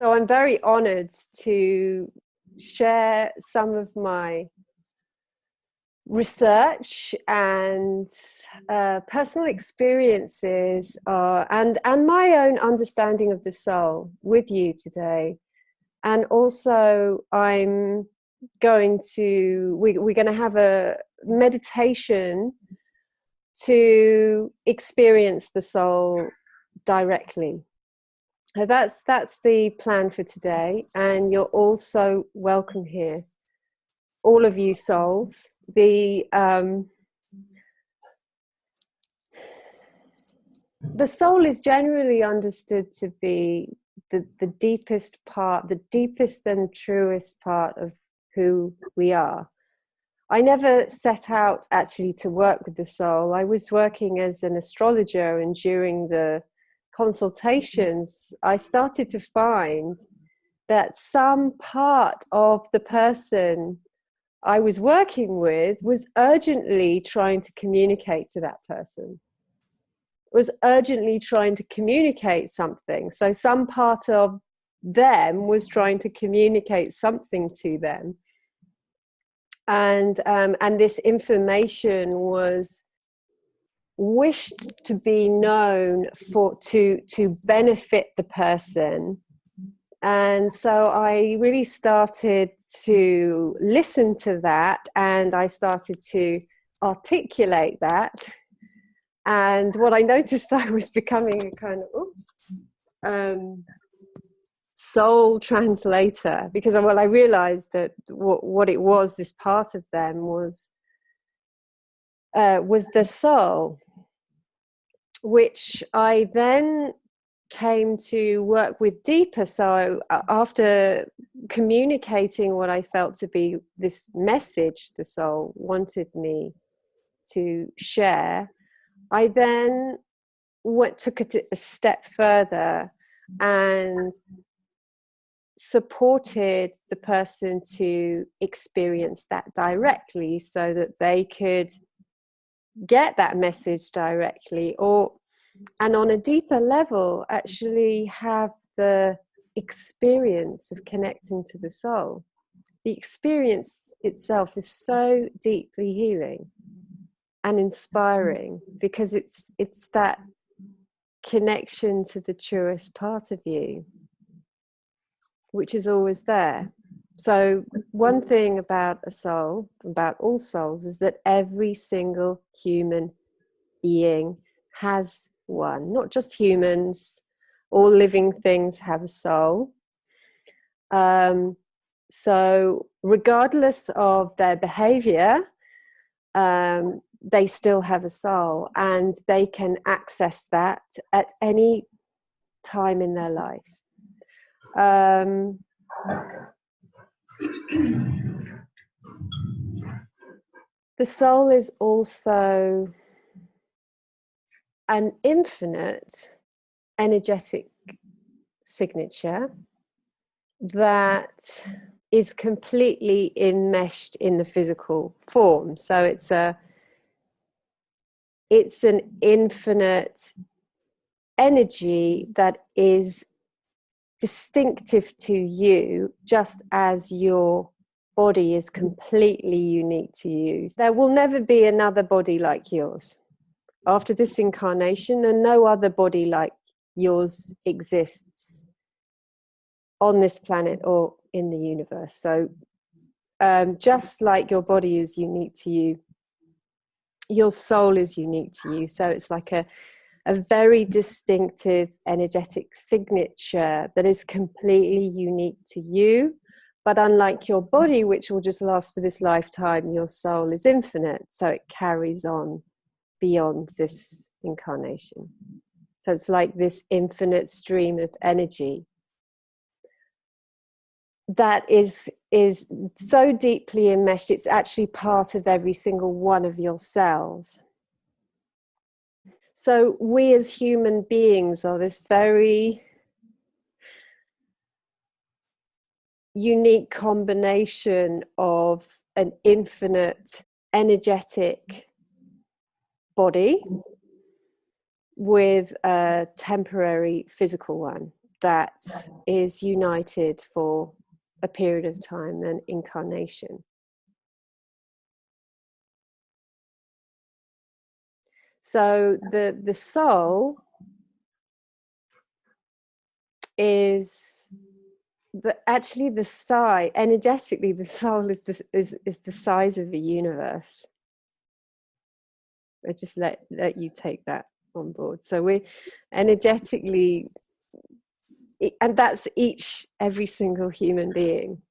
So I'm very honored to share some of my research and personal experiences and my own understanding of the soul with you today. And also we're going to have a meditation to experience the soul directly. So that's the plan for today, and you're also welcome here, all of you souls. The soul is generally understood to be the deepest part, the deepest and truest part of who we are. I never set out actually to work with the soul. I was working as an astrologer, and during the consultations, I started to find that some part of the person I was working with was urgently trying to communicate to that person, was urgently trying to communicate something. So some part of them was trying to communicate something to them. And this information was wished to be known to benefit the person. And so I really started to listen to that, and I started to articulate that. And what I noticed, I was becoming a kind of soul translator, because I realized that what it was, this part of them was the soul, which I then came to work with deeper. So after communicating what I felt to be this message the soul wanted me to share, I then took it a step further and supported the person to experience that directly, so that they could get that message directly, and on a deeper level actually have the experience of connecting to the soul. The experience itself is so deeply healing and inspiring, because it's that connection to the truest part of you, which is always there. So one thing about a soul, about all souls, is that every single human being has one. Not just humans, all living things have a soul. So regardless of their behavior, they still have a soul, and they can access that at any time in their life. The soul is also an infinite energetic signature that is completely enmeshed in the physical form. So it's an infinite energy that is distinctive to you, just as your body is completely unique to you. There will never be another body like yours. After this incarnation, and no other body like yours exists on this planet or in the universe. So just like your body is unique to you, your soul is unique to you. So it's like a very distinctive energetic signature that is completely unique to you. But unlike your body, which will just last for this lifetime, your soul is infinite. So it carries on beyond this incarnation. So it's like this infinite stream of energy that is so deeply enmeshed, it's actually part of every single one of your cells. So we as human beings are this very unique combination of an infinite energetic body with a temporary physical one. that is united for a period of time, an incarnation. So the soul is actually the size, energetically, the soul is the size of the universe. I just let you take that on board. So we're energetically, and that's every single human being.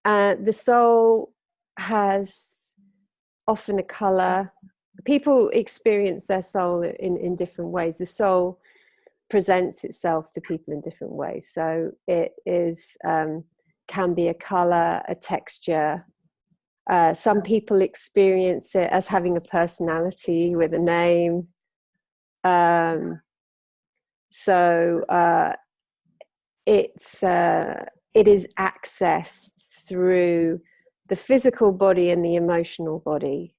The soul has often a color. People experience their soul in different ways. The soul presents itself to people in different ways. So it is can be a color, a texture. Some people experience it as having a personality with a name. It is accessed through the physical body and the emotional body.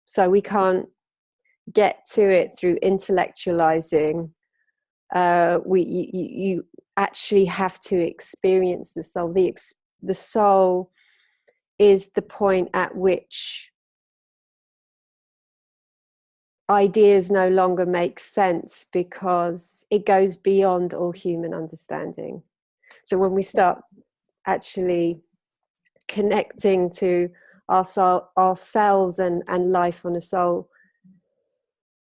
So we can't get to it through intellectualizing. You actually have to experience the soul. The soul is the point at which ideas no longer make sense, because it goes beyond all human understanding. So when we start actually connecting to ourselves and life on a soul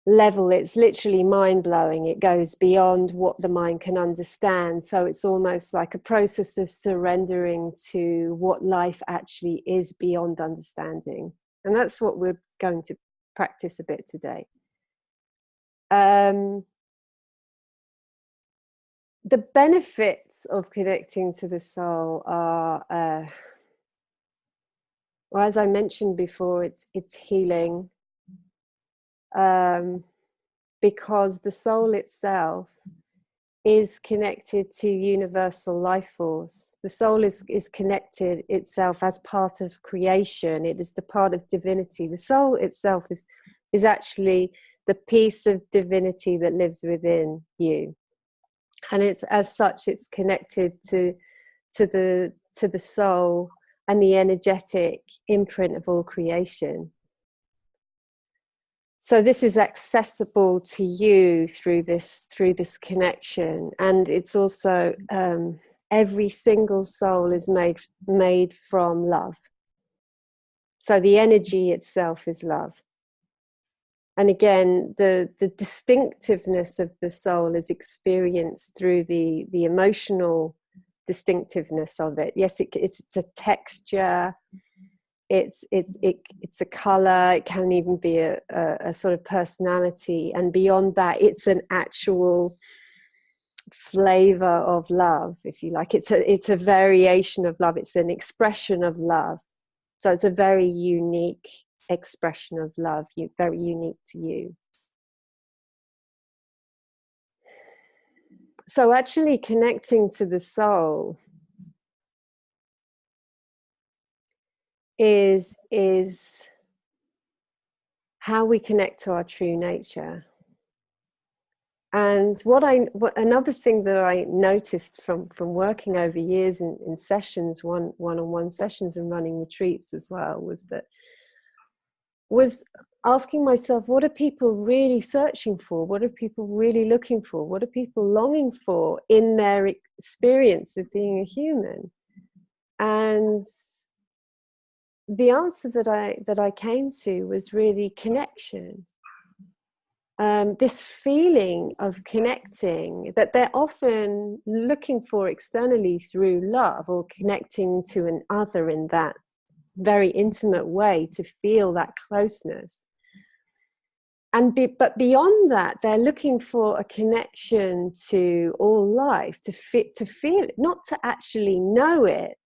level, it's literally mind-blowing. It goes beyond what the mind can understand. So it's almost like a process of surrendering to what life actually is beyond understanding. And that's what we're going to practice a bit today. The benefits of connecting to the soul are, well, as I mentioned before, it's healing. Because the soul itself is connected to universal life force. The soul is connected itself as part of creation. It is the part of divinity. The soul itself is actually the piece of divinity that lives within you, and it's as such, it's connected to the soul and the energetic imprint of all creation. So this is accessible to you through this connection, and it's also every single soul is made from love. So the energy itself is love. And again, the distinctiveness of the soul is experienced through the emotional distinctiveness of it. Yes, it's a texture. It's a color. It can even be a sort of personality, and beyond that, it's an actual flavor of love, if you like. It's a variation of love. It's an expression of love. So it's a very unique expression of love, very unique to you. So actually connecting to the soul is how we connect to our true nature. And another thing that I noticed from working over years in sessions, one-on-one sessions and running retreats as well, was asking myself, what are people really searching for? What are people really looking for? What are people longing for in their experience of being a human? And the answer that I came to was really connection. This feeling of connecting that they're often looking for externally through love, or connecting to an other in that very intimate way to feel that closeness. But beyond that, they're looking for a connection to all life, to feel it, not to actually know it,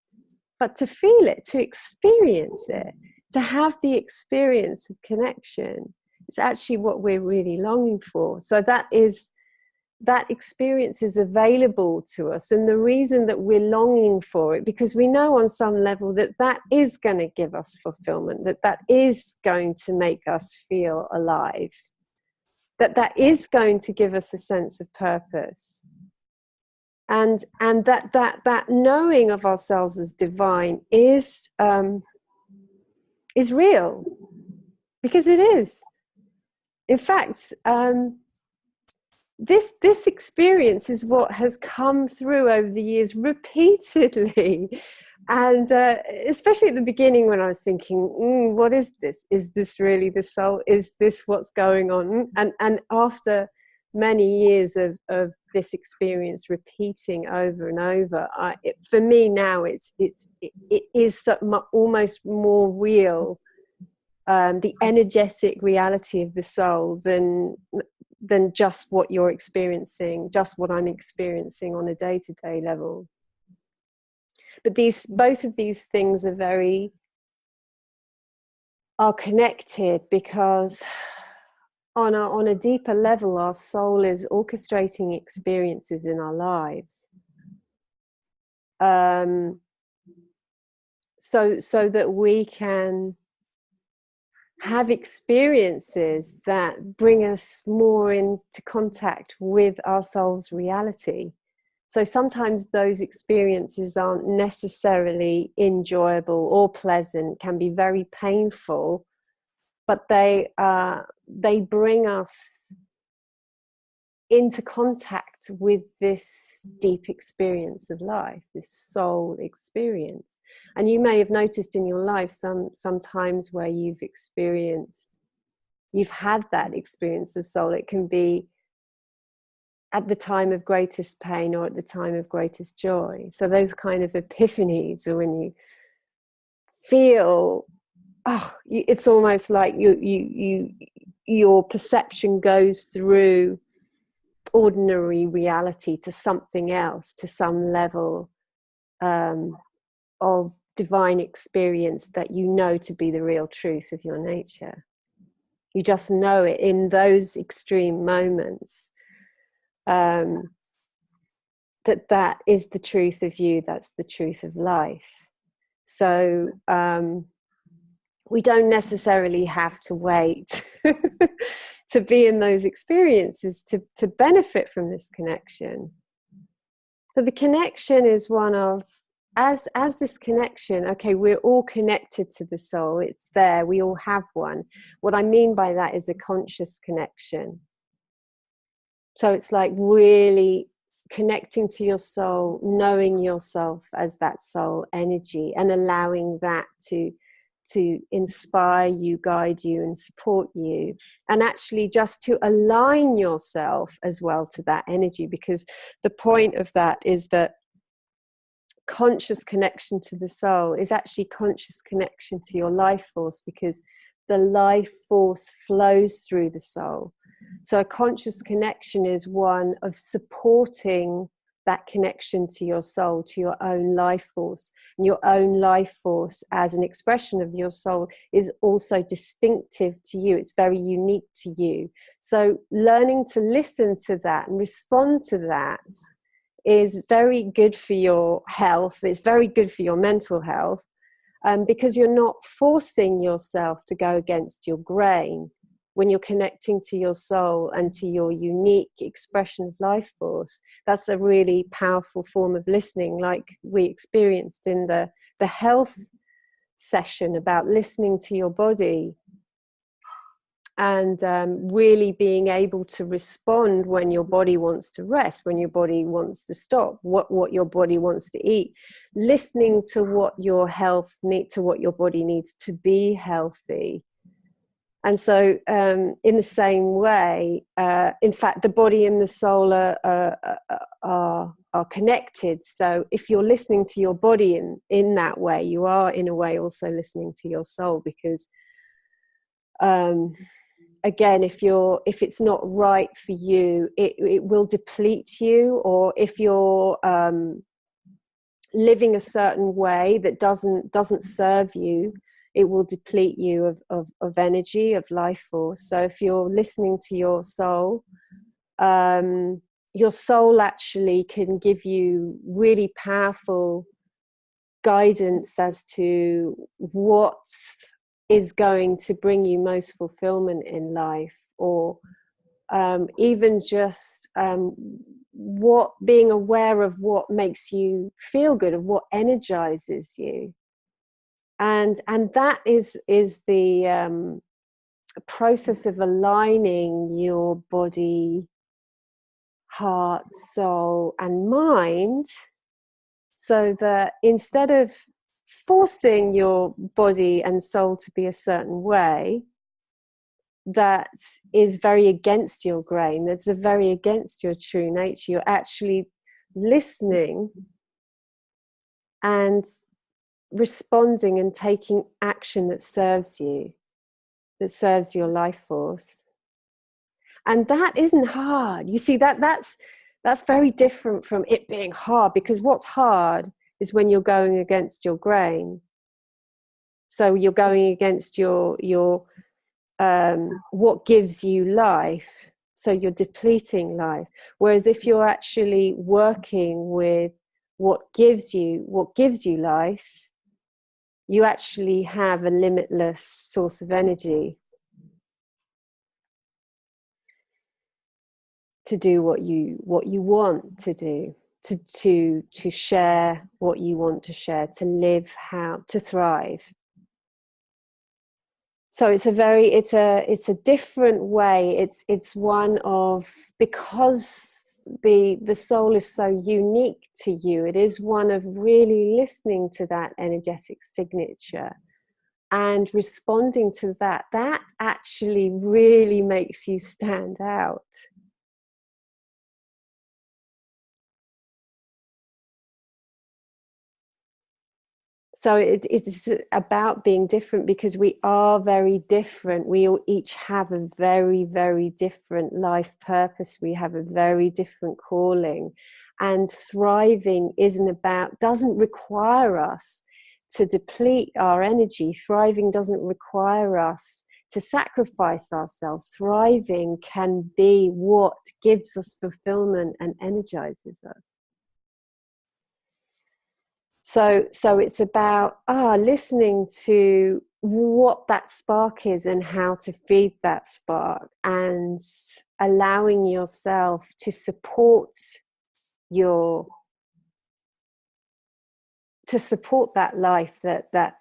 but to feel it, to experience it, to have the experience of connection. It's actually what we're really longing for. So that experience is available to us. And the reason that we're longing for it, because we know on some level that is going to give us fulfillment, that is going to make us feel alive. that is going to give us a sense of purpose. And that knowing of ourselves as divine is real, because it is. In fact, this experience is what has come through over the years repeatedly. And especially at the beginning, when I was thinking, what is this? Is this really the soul? Is this what's going on? And after many years of this experience repeating over and over, for me now, it is almost more real, the energetic reality of the soul than just what you're experiencing, just what I'm experiencing on a day-to-day level. But both of these things are connected, because on a deeper level, our soul is orchestrating experiences in our lives, so that we can have experiences that bring us more into contact with our soul's reality. So sometimes those experiences aren't necessarily enjoyable or pleasant, can be very painful, but they bring us into contact with this deep experience of life, this soul experience. And you may have noticed in your life some times where you've had that experience of soul. It can be at the time of greatest pain or at the time of greatest joy. So those kind of epiphanies are when you feel, it's almost like your perception goes through ordinary reality to something else, to some level of divine experience that you know to be the real truth of your nature. You just know it in those extreme moments, that is the truth of you, that's the truth of life. So we don't necessarily have to wait to be in those experiences to benefit from this connection. So the connection is one of, as this connection, okay, we're all connected to the soul, it's there, we all have one. What I mean by that is a conscious connection. So it's like really connecting to your soul, knowing yourself as that soul energy, and allowing that to inspire you, guide you, and support you, and actually just to align yourself as well to that energy, because the point of that is that conscious connection to the soul is actually conscious connection to your life force, because the life force flows through the soul. So a conscious connection is one of supporting that connection to your soul, to your own life force. And your own life force as an expression of your soul is also distinctive to you. It's very unique to you. So learning to listen to that and respond to that is very good for your health. It's very good for your mental health, because you're not forcing yourself to go against your grain. When you're connecting to your soul and to your unique expression of life force, that's a really powerful form of listening, like we experienced in the health session about listening to your body, and really being able to respond when your body wants to rest, when your body wants to stop, what your body wants to eat, listening to what your health need, to what your body needs to be healthy. And so in the same way, in fact, the body and the soul are connected. So if you're listening to your body in that way, you are in a way also listening to your soul, because again, if it's not right for you, it will deplete you. Or if you're living a certain way that doesn't serve you, it will deplete you of energy, of life force. So if you're listening to your soul actually can give you really powerful guidance as to what is going to bring you most fulfillment in life, or even just what being aware of what makes you feel good, of what energizes you, and that is the process of aligning your body, heart, soul, and mind, so that instead of forcing your body and soul to be a certain way that is very against your grain, that's very against your true nature, you're actually listening and responding and taking action that serves you, that serves your life force. And that isn't hard. You see, that's very different from it being hard, because what's hard is when you're going against your grain. So you're going against your what gives you life. So you're depleting life. Whereas if you're actually working with what gives you life, you actually have a limitless source of energy to do what you want to do, to share what you want to share, to live, how to thrive. So it's a different way. It's one of, because the soul is so unique to you, it is one of really listening to that energetic signature and responding to that. That actually really makes you stand out. So it's about being different, because we are very different. We all each have a very, very different life purpose. We have a very different calling. And thriving doesn't require us to deplete our energy. Thriving doesn't require us to sacrifice ourselves. Thriving can be what gives us fulfillment and energizes us. So it's about listening to what that spark is and how to feed that spark, and allowing yourself to support that life, that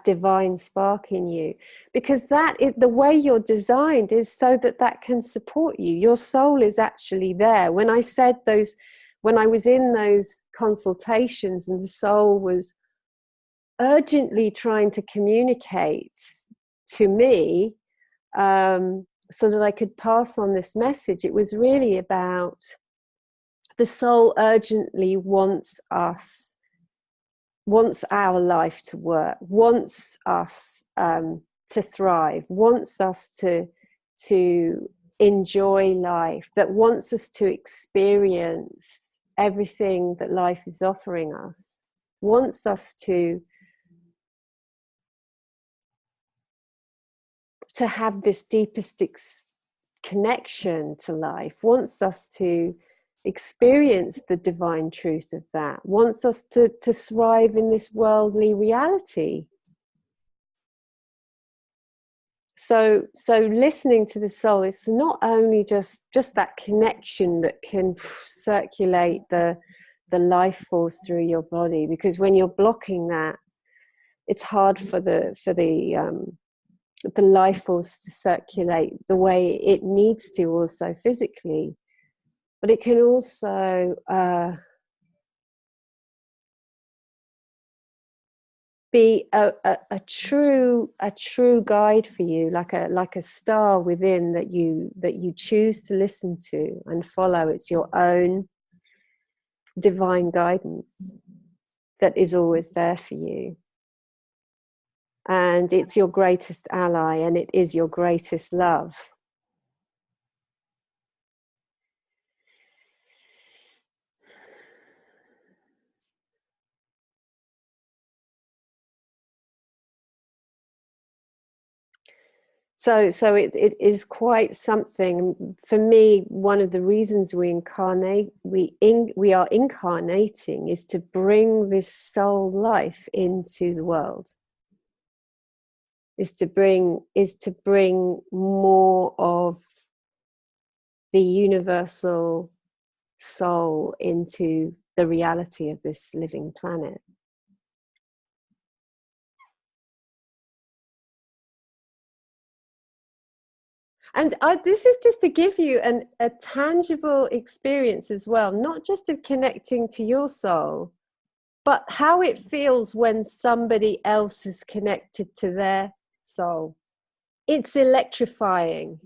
divine spark in you, because the way you're designed is so that can support you. Your soul is actually there. When I was in those consultations and the soul was urgently trying to communicate to me, so that I could pass on this message, it was really about the soul urgently wants our life to work, wants us to thrive, wants us to enjoy life, that wants us to experience everything that life is offering us, wants us to have this deepest connection to life, wants us to experience the divine truth of that, wants us to thrive in this worldly reality. So listening to the soul is not only just that connection that can circulate the life force through your body, because when you're blocking that, it's hard for the life force to circulate the way it needs to, also physically. But it can also be a true guide for you, like a star within that you choose to listen to and follow. It's your own divine guidance that is always there for you, and it's your greatest ally, and it is your greatest love. So it is quite something. For me, one of the reasons we are incarnating is to bring this soul life into the world. Is to bring more of the universal soul into the reality of this living planet. And this is just to give you a tangible experience as well, not just of connecting to your soul, but how it feels when somebody else is connected to their soul. It's electrifying.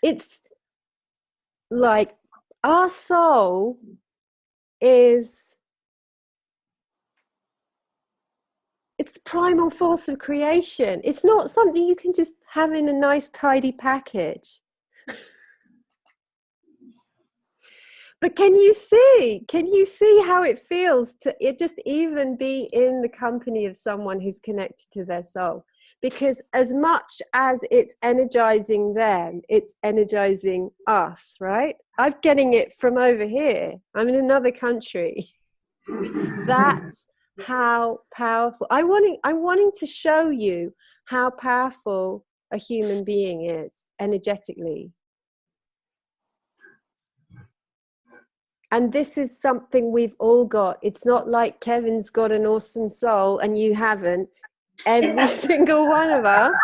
It's like our soul is, it's the primal force of creation. It's not something you can just have in a nice tidy package. But can you see how it feels to it just even be in the company of someone who's connected to their soul? Because as much as it's energizing them, it's energizing us, right? I'm getting it from over here. I'm in another country. That's how powerful. I'm wanting to show you how powerful a human being is energetically. And this is something we've all got. It's not like Kevin's got an awesome soul and you haven't. Every single one of us,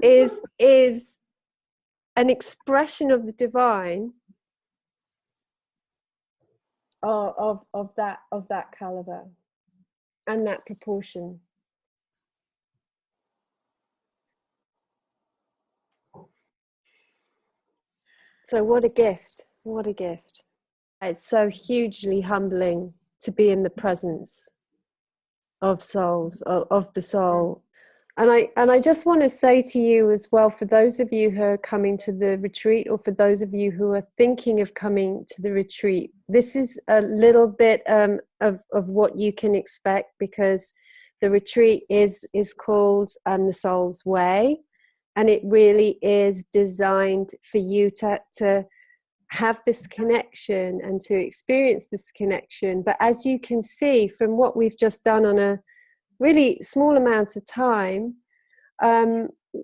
is an expression of the divine of that caliber and that proportion. So what a gift. What a gift. It's so hugely humbling to be in the presence of souls, of the soul. And I just want to say to you as well, for those of you who are coming to the retreat, or for those of you who are thinking of coming to the retreat, this is a little bit of what you can expect, because the retreat is called The Soul's Way. And it really is designed for you to have this connection and to experience this connection. But as you can see from what we've just done on a really small amount of time,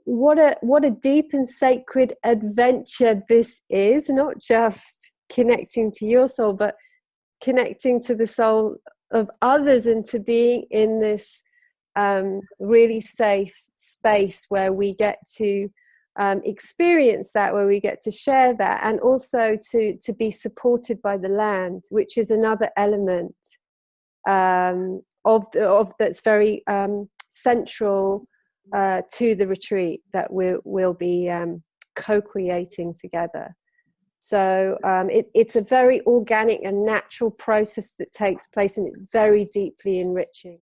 what a deep and sacred adventure this is, not just connecting to your soul, but connecting to the soul of others, and to being in this really safe space where we get to experience that, where we get to share that, and also to be supported by the land, which is another element of that's very central to the retreat that we'll be co-creating together. So it's a very organic and natural process that takes place, and it's very deeply enriching.